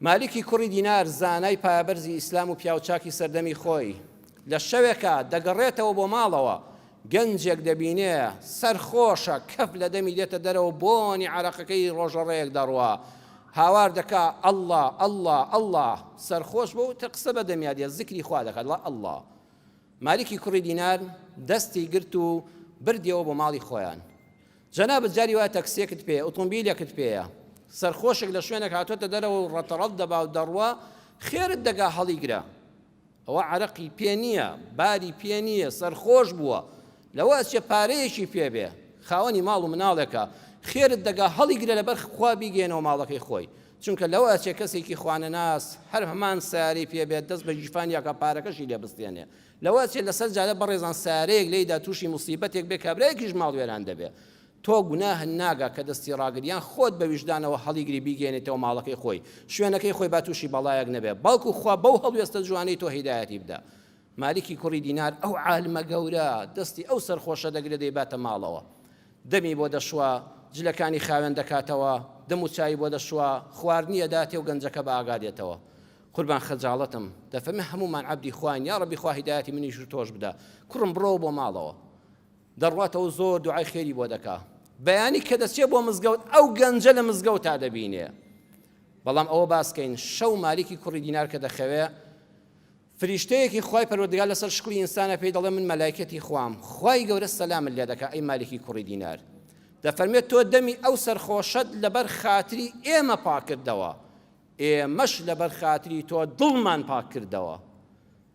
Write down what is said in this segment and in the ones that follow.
مالیکی کوڕی دینار زانای پایەبەرزی ئیسلام و پیاوچاکی سەردەمی خۆی لە شەوێکە دەگەڕێتەوە بۆ ماڵەوە گەنجێک دەبینێ سەرخۆشە کەف لە دەمی دێتە دەرەوە بۆنی عەرەقەکەی ڕۆژەڕەیەک دەڕوا هاوار دەکا ئەڵڵا ئەڵڵا ئەڵڵا سەرخۆش بۆ قسە بە دەمیادێ زیکری خوا دەکات ئەڵڵا مالیکی کوڕی دینار دەستی گرت و بردیەوە بۆ ماڵی خۆیان جەنابەت جاری وایە تەکسیەکت پێ ئۆتۆمبیلێکت پێیە سەرخۆشێک لە شوێنێک هاتوۆتە دەرەوە و ڕەتەڕەت دەبا و دەڕوا خێرت دەگا هەڵی گرە ئەوە عەرەقی پێ نییە باری پێ نییە سەرخۆش بووە لەوە چێ پارەیەکی پێ بێ خاوەنی ماڵ و مناڵێکە خێرت دەگا هەڵی گرە لەبەر خوا بیگەێنەوە ماڵەکەی خۆی چونکە لەوە چێ کەسێکی خوانەناس هەر هەمان ساری پێ بێت دەست بە ژیفان یاکە پارەکەشی لێ بستێنێ لەوە چێ لەسەر جارە بەڕێزان سارەیەک لێیدا تووشی موسیبەتێک بێ کابرایەکیش ماڵ وێران دەبێ تۆ گوناه ناگا کە دەستی ڕاگریان خۆت بە ویژدانەوە هەڵیگری بیگەێنێتەوە ماڵەکەی خۆی شوێنەکەی خۆی با تووشی بەڵایەک نەبێ بەڵکو خوا بەو هەڵوێستە جوانەی تۆ هیدایەتی بدە مالیکی کوڕی دینار ئەو عالمە گەورە دەستی ئەو سەرخۆشە دەگرێت دەیباتە ماڵەوە دەمی بۆ دەشوە جلەکانی خاوێن دەکاتەوە دەم و چای بۆ دەشوە خواردنیە داتێ و گەنجەکە بە ئاگادێتەوە قوربان خەجاڵەتم دەفەرمێ هەمومان عەبدی خوین یا ڕەبی خوا هیدایەتی منیش و تۆش بدە کوڕم بڕۆ بۆ ماڵەوە دەڕواتەوە زۆر دوعای خێری بۆ دەکا بەیانی کە دەچێ بۆ مزگەوت ئەو گەنجە لە مزگەوت تا دەبینێ بەڵام ئەوە باسکەین شەو مالیکی کوڕی دینار کە دەخەوێ فریشتەیەکی خوای پەروەردگار لەسەر شکلی ئینسانە پێی دەڵێ من مەلایکەتی خوام خوای گەورە سەلامت لێ دەکا ئەی مالیکی کوڕی دینار دەفەرمێت تۆ دەمی ئەو سەرخۆشەت لەبەر خاتری ئێمە پاکردەوە ئێمەش لەبەر خاتری تۆ دڵمان پاک کردەوە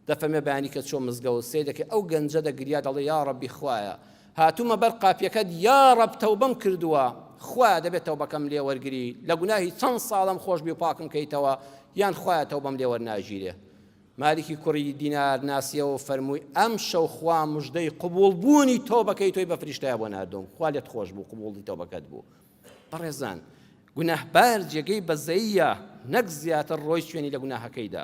دەفەرمێ بەیانی کە چۆ مزگەوت سێ دەکەی ئەو گەنجە دەگریا دەڵێ یا ڕەبی خوایە هاتوومە بەر قاپیەکەت یا ڕەب تەوبەم کردووە خوا دەبێت تەوبەکەم لێ وەرگری لە گوناهی چەند ساڵم خۆش بێ و پاکم کەیتەوە یان خوایە تەوبەم لێ وەرناژیرێ مالیکی کوڕی دینار ناسیەوە فەرمووی ئەم شەو خوا موژدەی قبوڵبوونی تۆبەکەی تۆی بە فریشتەیە بۆ ناردوم خوا لێت خۆش بوو قبوڵی تۆبەکەت بوو بەڕێزان گوناهبار جێگەی بەزەییە نەک زیاتر ڕۆی شوێنی لە گوناهەکەیدا